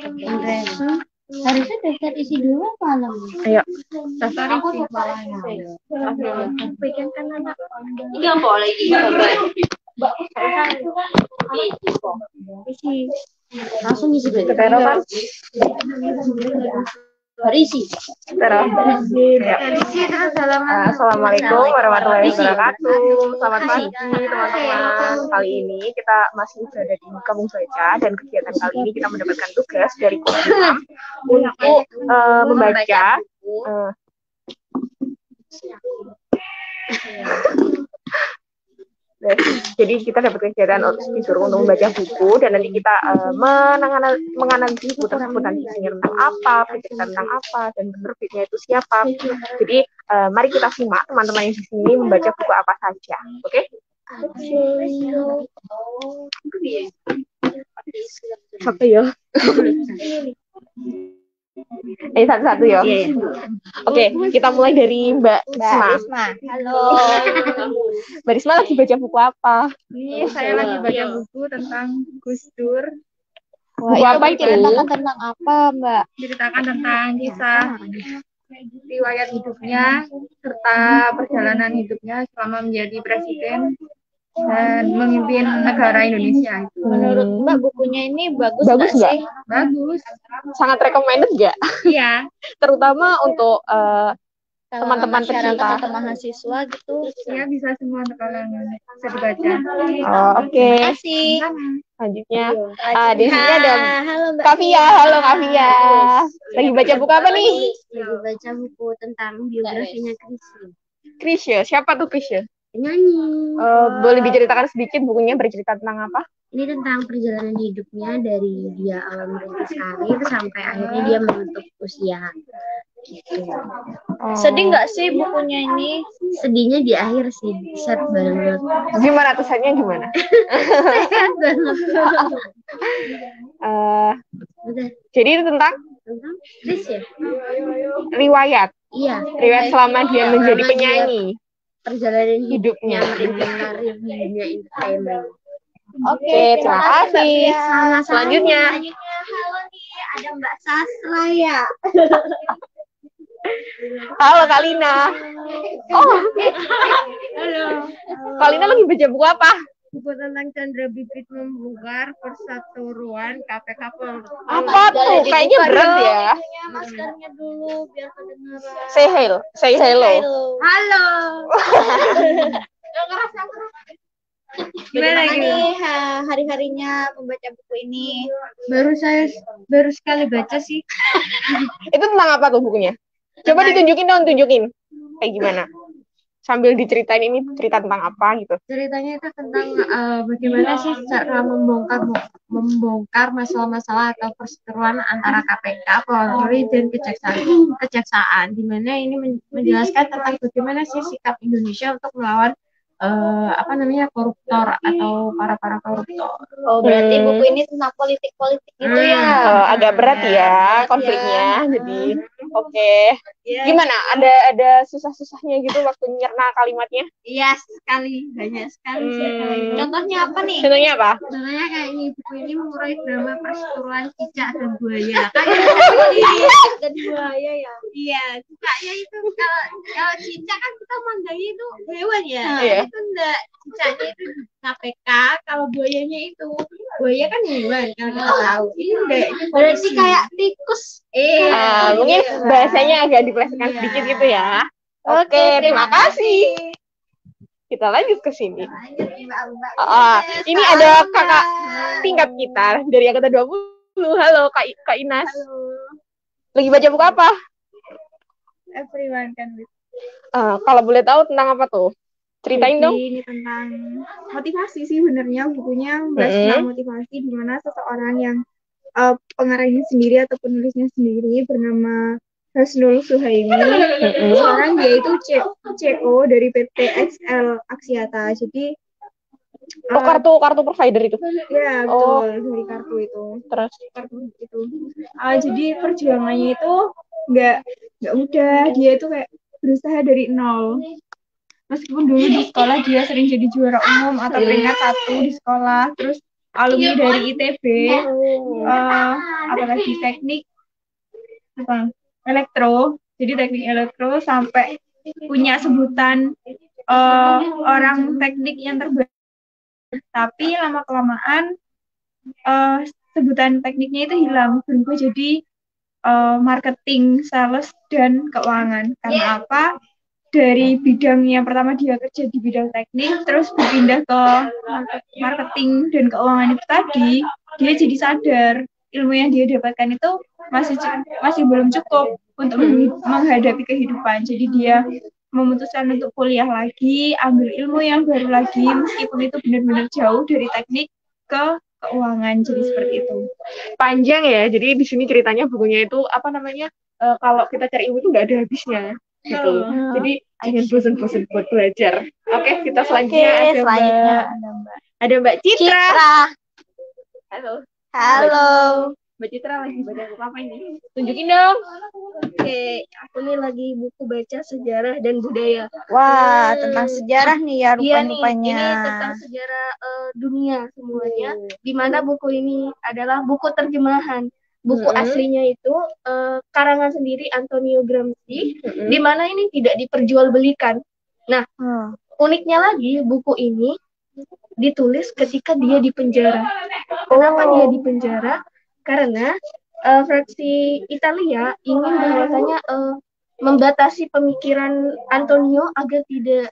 Andreson. Harusnya daftar isi dulu malam. Ayo, daftar Aku isi. bikin kan anak. Iya boleh isi. Langsung isi Ketero kan? Berisi. Ketero. Assalamualaikum warahmatullahi wabarakatuh. Selamat pagi teman-teman. Kali ini kita masih berada di Kampung Baca dan kegiatan kali ini kita mendapatkan tugas dari Kodim untuk membaca. Jadi kita dapat kegiatan disuruh untuk membaca buku dan nanti kita menganalisis buku tersebut, nanti isinya tentang apa, bercerita tentang apa, dan penerbitnya itu siapa. Jadi mari kita simak teman-teman yang di sini membaca buku apa saja, oke? Oke ya. Satu-satu ya. Oke, kita mulai dari Mbak Risma. Halo. Mbak Risma lagi baca buku apa? Ini saya lagi baca buku tentang Gus Dur. Buku apa itu? Menceritakan tentang apa, Mbak? Menceritakan tentang kisah riwayat hidupnya serta perjalanan hidupnya selama menjadi presiden dan memimpin negara Indonesia. Menurut Mbak bukunya ini bagus Bagus nggak? Bagus. Sangat recommended nggak? Iya. Terutama untuk teman-teman masyarakat pecinta atau mahasiswa gitu. Ya bisa semua kalangan bisa dibaca. Oh, oke. Terima kasih. Selanjutnya di sini ada Halo Mbak Kavia. Halo Kavia. Lagi baca buku apa nih? Lagi baca buku tentang biografinya Krisya. Krisya. Siapa tuh Krisya? Penyanyi. Boleh diceritakan sedikit bukunya bercerita tentang apa? Ini tentang perjalanan hidupnya dari dia awal merintis karir sampai akhirnya dia menutup usia. Gitu. Sedih nggak sih bukunya ini? Sedihnya di akhir sih, sad banget. Gimana tulisannya gimana? Sad banget. Udah. Jadi itu tentang Krisya. riwayat. Iya. Riwayat selama dia menjadi penyanyi. Perjalanan Hidupnya. merintis karir di dunia entertainment. Oke, terima kasih. Selanjutnya. Halo nih, ada Mbak Sasra ya. Halo Kalina. Oh. Halo. Kalina lagi baca buku apa? Buku tentang Chandra Bibit membongkar persatuan KPK Polri. Apa tuh? Kayaknya berat ya. Maskernya dulu biar kedengeran. Say hello. Halo. Gimana nih hari-harinya membaca buku ini? Baru sekali baca sih. Itu tentang apa tuh bukunya? Coba ditunjukin dong, tunjukin. Kayak gimana? Sambil diceritain ini cerita tentang apa gitu. Ceritanya itu tentang bagaimana sih cara membongkar masalah-masalah atau perseteruan antara KPK, Polri dan kejaksaan, di mana ini menjelaskan tentang bagaimana sih sikap Indonesia untuk melawan koruptor atau para koruptor. Oh, berarti buku ini tentang politik-politik gitu ya. Agak berat ya konfliknya. Jadi oke. Gimana? Ada susah-susahnya gitu waktu nyerna kalimatnya? Iya, sekali. Banyak sekali sih. Contohnya apa nih? Contohnya apa? Contohnya kayak ini, buku ini mengurai drama perseteruan cicak dan buaya. Cicak dan buaya ya. Iya, cicaknya itu kalau cicak kan kita mandangnya itu hewan ya. Iya. Itu enggak, cicaknya itu KPK, kalau buayanya itu buaya kan hewan kalau kita tahu. Ini enggak, ini Berarti kayak tikus. Mungkin bahasanya agak dipelesetkan sedikit gitu ya. Oke, terima kasih. Kita lanjut ke sini. Ini ada kakak tingkat kita dari angkatan 20. Halo Kak Inas. Lagi baca buku apa? Everyone can live. Kalau boleh tahu tentang apa tuh? Ceritain dong. Ini tentang motivasi sih sebenarnya, bukunya membahas tentang motivasi, di mana seseorang yang pengarangnya sendiri atau penulisnya sendiri bernama Hasnul Suhaimi. Sekarang dia itu CEO dari PT XL Axiata. Jadi kartu provider itu. Ya, betul, dari kartu itu. Terus kartu itu. Jadi perjuangannya itu nggak mudah. Dia itu kayak berusaha dari nol. Meskipun dulu di sekolah dia sering jadi juara umum atau peringkat 1 di sekolah, terus alumni dari ITB, apalagi teknik apa elektro, jadi teknik elektro sampai punya sebutan orang teknik yang terbaik. Tapi lama kelamaan sebutan tekniknya itu hilang, berubah jadi marketing, sales, dan keuangan. Karena apa? Dari bidang yang pertama dia kerja di bidang teknik, terus berpindah ke marketing dan keuangan itu tadi, dia jadi sadar ilmu yang dia dapatkan itu masih belum cukup untuk menghadapi kehidupan. Jadi dia memutuskan untuk kuliah lagi, ambil ilmu yang baru lagi, meskipun itu benar-benar jauh dari teknik ke keuangan. Jadi seperti itu. Panjang ya. Jadi di sini ceritanya bukunya itu apa namanya? Kalau kita cari ilmu itu nggak ada habisnya gitu. Jadi jangan bosan-bosan buat belajar. Oke, kita selanjutnya ada Mbak Citra. Halo. Halo. Mbak Citra lagi baca buku apa ini? Tunjukin dong. Oke, aku nih lagi buku baca sejarah dan budaya. Wah, tentang sejarah nih ya rupanya. Ini tentang sejarah dunia semuanya. Di mana buku ini adalah buku terjemahan. Buku aslinya itu karangan sendiri Antonio Gramsci, di mana ini tidak diperjualbelikan. Nah, uniknya lagi buku ini ditulis ketika dia di penjara. Kenapa dia di penjara? Karena fraksi Italia ingin bahwasanya membatasi pemikiran Antonio agar tidak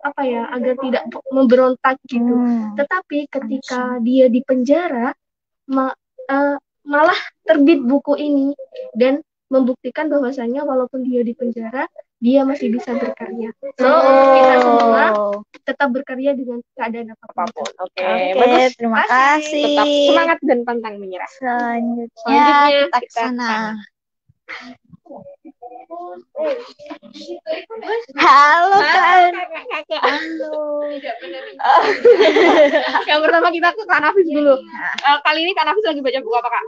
agar tidak memberontak gitu. Tetapi ketika dia di penjara malah terbit buku ini dan membuktikan bahwasanya walaupun dia di penjara dia masih bisa berkarya. So, kita semua tetap berkarya dengan keadaan apapun. Oke, bagus. Terima kasih. Tetap semangat dan pantang menyerah. Selanjutnya kita ke sana. Halo kan. Halo. Yang pertama kita ke Kak Nafis dulu. Kali ini Kak Nafis lagi baca buku apa, Kak?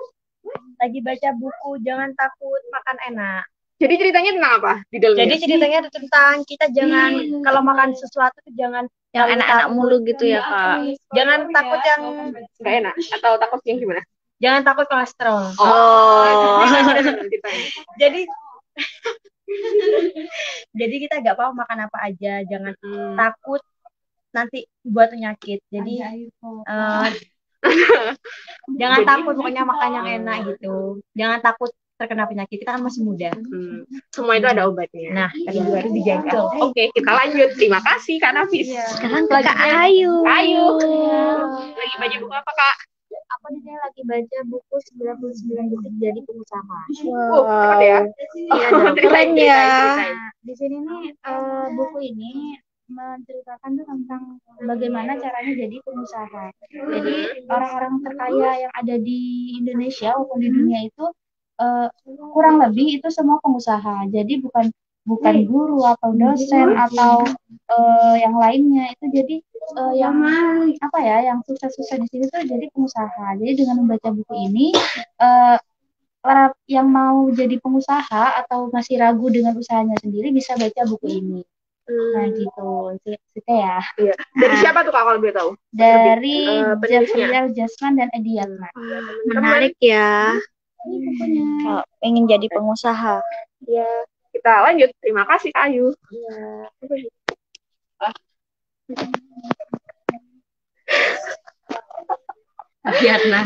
Lagi baca buku Jangan Takut Makan Enak. Jadi ceritanya tentang apa di dalamnya? Jadi ceritanya tentang kita jangan kalau makan sesuatu jangan Yang enak-enak mulu gitu ya, Kak. Jangan takut yang nggak enak atau takut yang gimana? jangan takut kolesterol. Jadi jadi kita nggak apa makan apa aja, jangan takut nanti buat penyakit. Jadi jangan takut pokoknya makan yang enak gitu. Jangan takut terkena penyakit, kita kan masih muda. Semua itu ada obatnya. Nah, tadi harus dijaga. Oke, kita lanjut. Terima kasih Kak Nafis. Sekarang ke Kak Ayu. Lagi baca buku apa, Kak? Aku di sini lagi baca buku 99 detik jadi pengusaha. Cepat ya. Keren ya. Di sini nih buku ini menceritakan tuh tentang bagaimana caranya jadi pengusaha. Jadi orang-orang terkaya yang ada di Indonesia maupun di dunia itu kurang lebih itu semua pengusaha. Jadi bukan guru atau dosen atau yang lainnya itu. Jadi yang yang sukses-sukses di sini tuh jadi pengusaha. Jadi dengan membaca buku ini para yang mau jadi pengusaha atau masih ragu dengan usahanya sendiri bisa baca buku ini. Nah gitu, suka ya. Iya. Dari siapa tuh Kak kalau boleh tahu? Dari Jafriel Jasman dan Edi Yatman. Menarik ya. Ini bukunya. Kalau pengen jadi pengusaha. Ya, kita lanjut. Terima kasih Kak Ayu. Iya. Nah.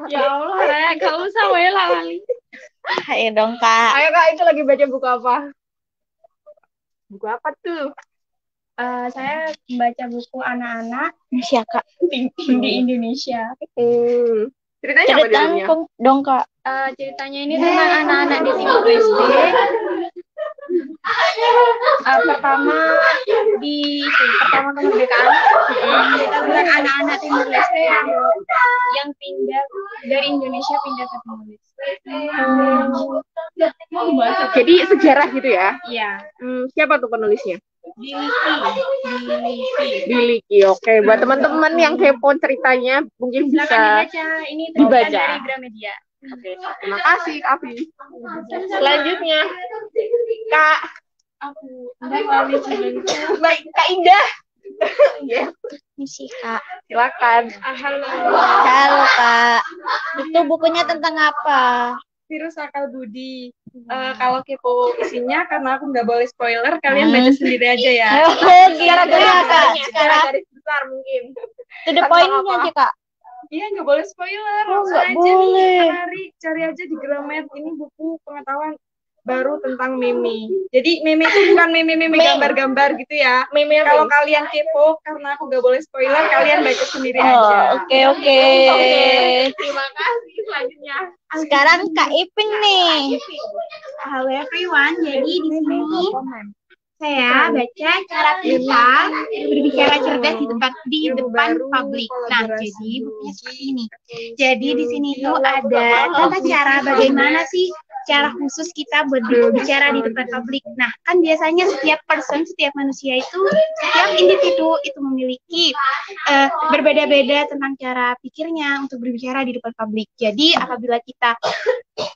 Ya Allah, Rek, gak usah lali. Ayo dong Kak. Ayo Kak, itu lagi baca buku apa? Buku apa tuh? Saya membaca buku anak-anak Indonesia Kak. di Indonesia. Ceritanya apa di dalamnya? Dong Kak. Ceritanya ini tentang anak-anak di Timur Leste. Pertama kemerdekaan kita bilang anak-anak Timur Leste yang pindah dari Indonesia pindah ke Timur Leste. Jadi sejarah gitu ya? Iya. Siapa tuh penulisnya? Diliki. Oke, buat teman-teman yang kepo ceritanya mungkin bisa ini dibaca dari Gramedia. Oke, terima kasih Kak Afi. Selanjutnya Kak Aku baik Kak Indah. Yes, Misi Kak. silakan. Halo Kak. Itu bukunya tentang apa? Virus Akal Budi. Kalau kepo isinya, karena aku nggak boleh spoiler, kalian baca sendiri aja ya. Oh, gimana Kak? Secara garis besar mungkin. To the point-nya aja Kak. Iya, nggak boleh spoiler. Oh, Langsung nggak aja boleh. nih, cari aja di Gramet. Ini buku pengetahuan baru tentang meme. Jadi meme itu bukan meme gambar-gambar gitu ya. Meme Kalau kalian kepo, karena aku nggak boleh spoiler, kalian baca sendiri aja. Oh, oke. Terima kasih selanjutnya. Sekarang Kak Ipin nih. Halo everyone, jadi di sini saya baca cara kita berbicara cerdas di depan publik. Nah, jadi bukunya seperti ini. Jadi di sini tuh ada tata cara bagaimana sih cara khusus kita berbicara di depan publik. Nah, kan biasanya setiap manusia itu, setiap individu itu memiliki berbeda-beda tentang cara pikirnya untuk berbicara di depan publik. Jadi apabila kita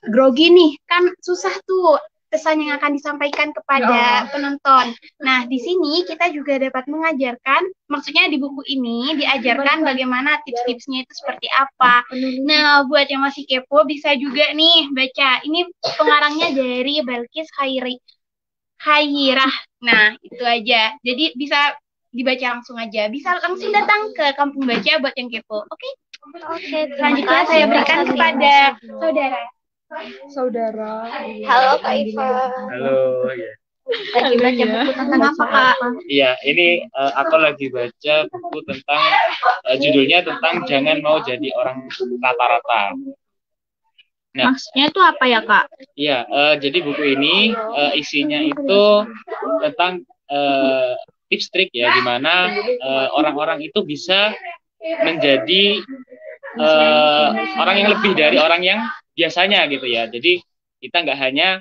grogi nih, kan susah tuh pesan yang akan disampaikan kepada penonton. Nah, di sini kita juga dapat mengajarkan, maksudnya di buku ini diajarkan bagaimana tips-tipsnya itu seperti apa. Nah, buat yang masih kepo bisa juga nih baca. Ini pengarangnya dari Balkis Khairah. Nah, itu aja. Jadi bisa dibaca langsung aja. Bisa langsung datang ke Kampung Baca buat yang kepo. Oke? Oke, Selanjutnya saya berikan kepada saudara. Halo Kak Iva. Halo, ya. Lagi baca buku tentang apa Kak? Iya, ini aku lagi baca buku tentang judulnya tentang jangan mau jadi orang rata-rata. Nah, Maksudnya itu apa ya Kak? iya, jadi buku ini isinya itu tentang tips trik ya, gimana orang-orang itu bisa menjadi orang yang lebih dari orang yang biasanya gitu ya. Jadi kita nggak hanya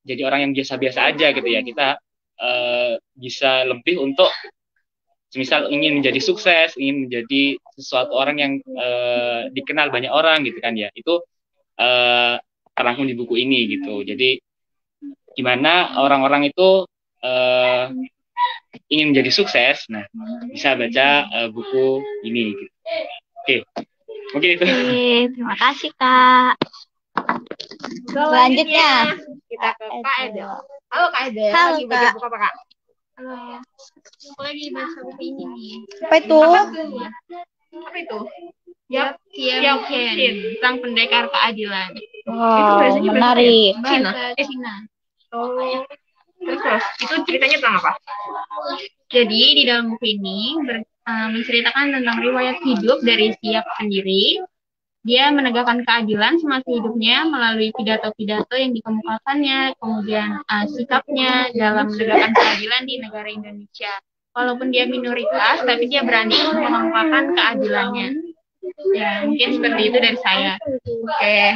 jadi orang yang biasa-biasa aja gitu ya. Kita bisa lebih untuk misal ingin menjadi sukses, ingin menjadi sesuatu orang yang dikenal banyak orang gitu kan ya. Itu terangkum di buku ini gitu. Jadi gimana orang-orang itu ingin menjadi sukses, nah bisa baca buku ini gitu. Oke. Mungkin itu. Terima kasih Kak. Selanjutnya kita ke Kak Edel. Halo Kak Edel. Halo, Lagi baca Kak. buku apa Kak? Aku lagi baca buku ini nih. apa itu? Apa itu? Yang tentang pendekar keadilan. Wow, menarik. Bahasa Cina. Oh. Terus itu ceritanya tentang apa? Jadi di dalam buku ini menceritakan tentang riwayat hidup dari Siap sendiri. Dia menegakkan keadilan semasa hidupnya melalui pidato-pidato yang dikemukakannya, kemudian sikapnya dalam menegakkan keadilan di negara Indonesia. Walaupun dia minoritas, tapi dia berani mengemukakan keadilannya. Ya, mungkin seperti itu dari saya.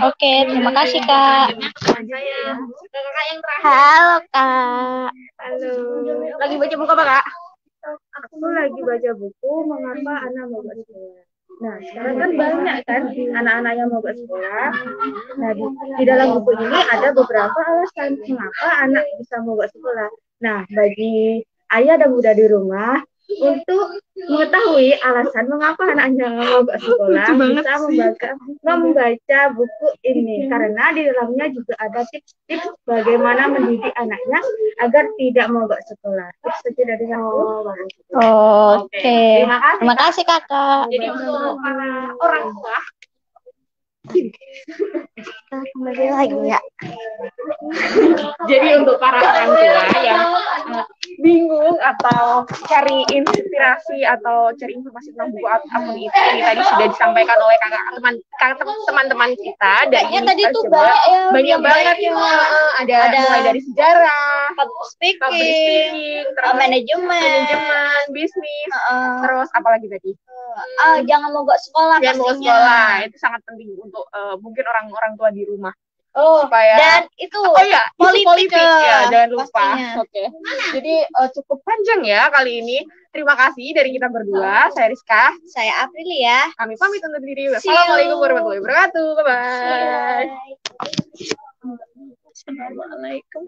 Oke, terima kasih Kak. Selanjutnya ke teman saya. Ke kakak yang terakhir. Halo Kak. Halo. Lagi baca buku apa Kak? Aku lagi baca buku Mengapa Anak Mogok Sekolah. Nah, sekarang kan banyak kan anak-anak yang mogok sekolah. Nah, di dalam buku ini ada beberapa alasan mengapa anak bisa mogok sekolah. Nah, bagi ayah dan bunda di rumah, untuk mengetahui alasan mengapa anaknya mogok sekolah, bisa membaca buku ini. Karena di dalamnya juga ada tips-tips bagaimana mendidik anaknya agar tidak mogok sekolah. Tips saja dari aku. Oke. Terima kasih Kakak. Jadi untuk para orang tua, Kembali lagi ya. jadi untuk para orang tua yang bingung atau cari inspirasi atau cari informasi tentang buku apapun itu, ini tadi sudah disampaikan oleh teman-teman kita. Dan Kayaknya ini tadi kita tuh coba banyak banget yang ada mulai dari sejarah, public public speaking, speaking, terus manajemen, bisnis, terus apa lagi tadi? jangan mogok sekolah Yang mau pastinya. sekolah itu sangat penting untuk mungkin orang orang tua di rumah. Supaya Dan itu isu politik ya, jangan lupa. pastinya. Oke. Jadi cukup panjang ya kali ini. Terima kasih dari kita berdua. Saya Rizka. Saya Aprilia. Kami pamit undur diri. See you. Wassalamualaikum warahmatullahi wabarakatuh. Bye bye. Assalamualaikum.